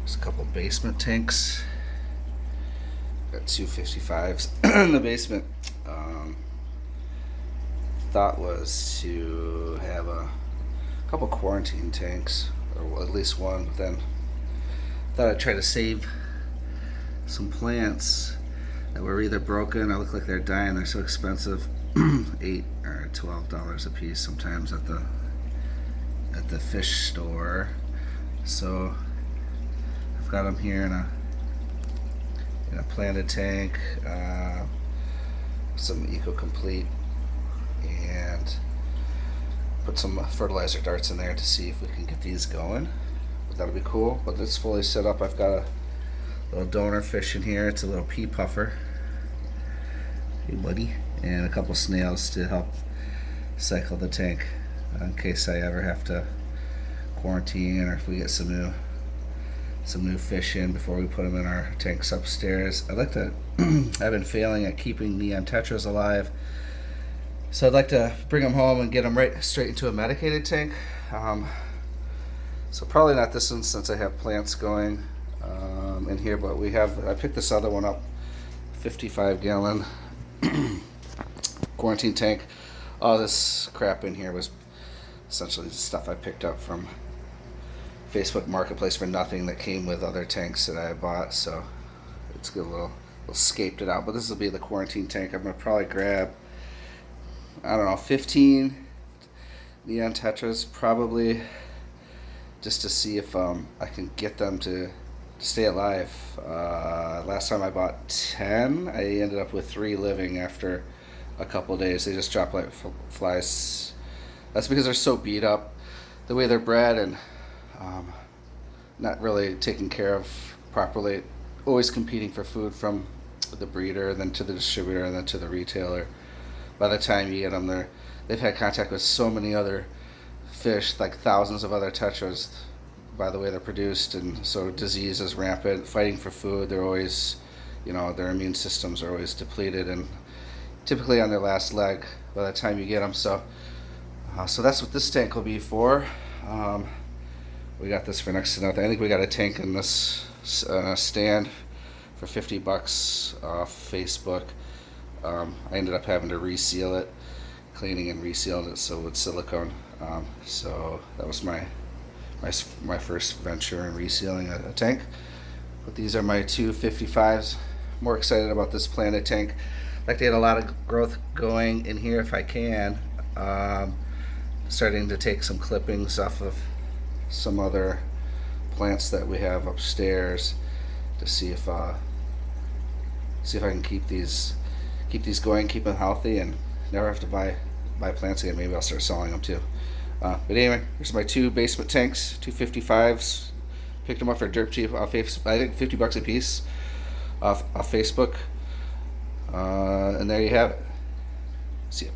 There's a couple basement tanks. Got two 55s in the basement. Thought was to have a couple quarantine tanks, or at least one, but then thought I'd try to save some plants that were either broken or look like they're dying. They're so expensive, $8 or $12 a piece sometimes at the fish store. So I've got them here in a planted tank, some Eco Complete, and put some fertilizer darts in there to see if we can get these going. But that'll be cool. But it's fully set up. I've got a little donor fish in here. It's a little pea puffer. Hey buddy. And a couple snails to help cycle the tank in case I ever have to quarantine, or if we get some new fish in before we put them in our tanks upstairs. I'd like to I've been failing at keeping Neon Tetras alive, so I'd like to bring them home and get them right straight into a medicated tank. So probably not this one since I have plants going in here, but I picked this other one up, 55-gallon quarantine tank. All this crap in here was essentially the stuff I picked up from Facebook Marketplace for nothing that came with other tanks that I bought, so it's good, a little scaped it out. But this will be the quarantine tank. I'm going to probably grab, I don't know, 15 Neon Tetras probably, just to see if I can get them to stay alive. Last time I bought 10, I ended up with 3 living after a couple days. They just drop like flies. That's because they're so beat up the way they're bred, and not really taken care of properly, always competing for food from the breeder, then to the distributor, and then to the retailer. By the time you get them, they've had contact with so many other fish, like thousands of other tetras, by the way they're produced, and so disease is rampant. Fighting for food, they're always, their immune systems are always depleted, and typically on their last leg by the time you get them. So that's what this tank will be for. We got this for next to nothing. I think we got a tank in this stand for $50 off Facebook. I ended up having to reseal it, cleaning and resealing it so with silicone. So that was my first venture in resealing a tank. But these are my two 55s. More excited about this planted tank. I'd like to get a lot of growth going in here if I can. Starting to take some clippings off of some other plants that we have upstairs to see if I can keep these going, keep them healthy, and never have to buy plants again. Maybe I'll start selling them too. But anyway, here's my two basement tanks, two 55s. Picked them up for dirt cheap off Facebook. I think $50 a piece off Facebook. And there you have it. See ya.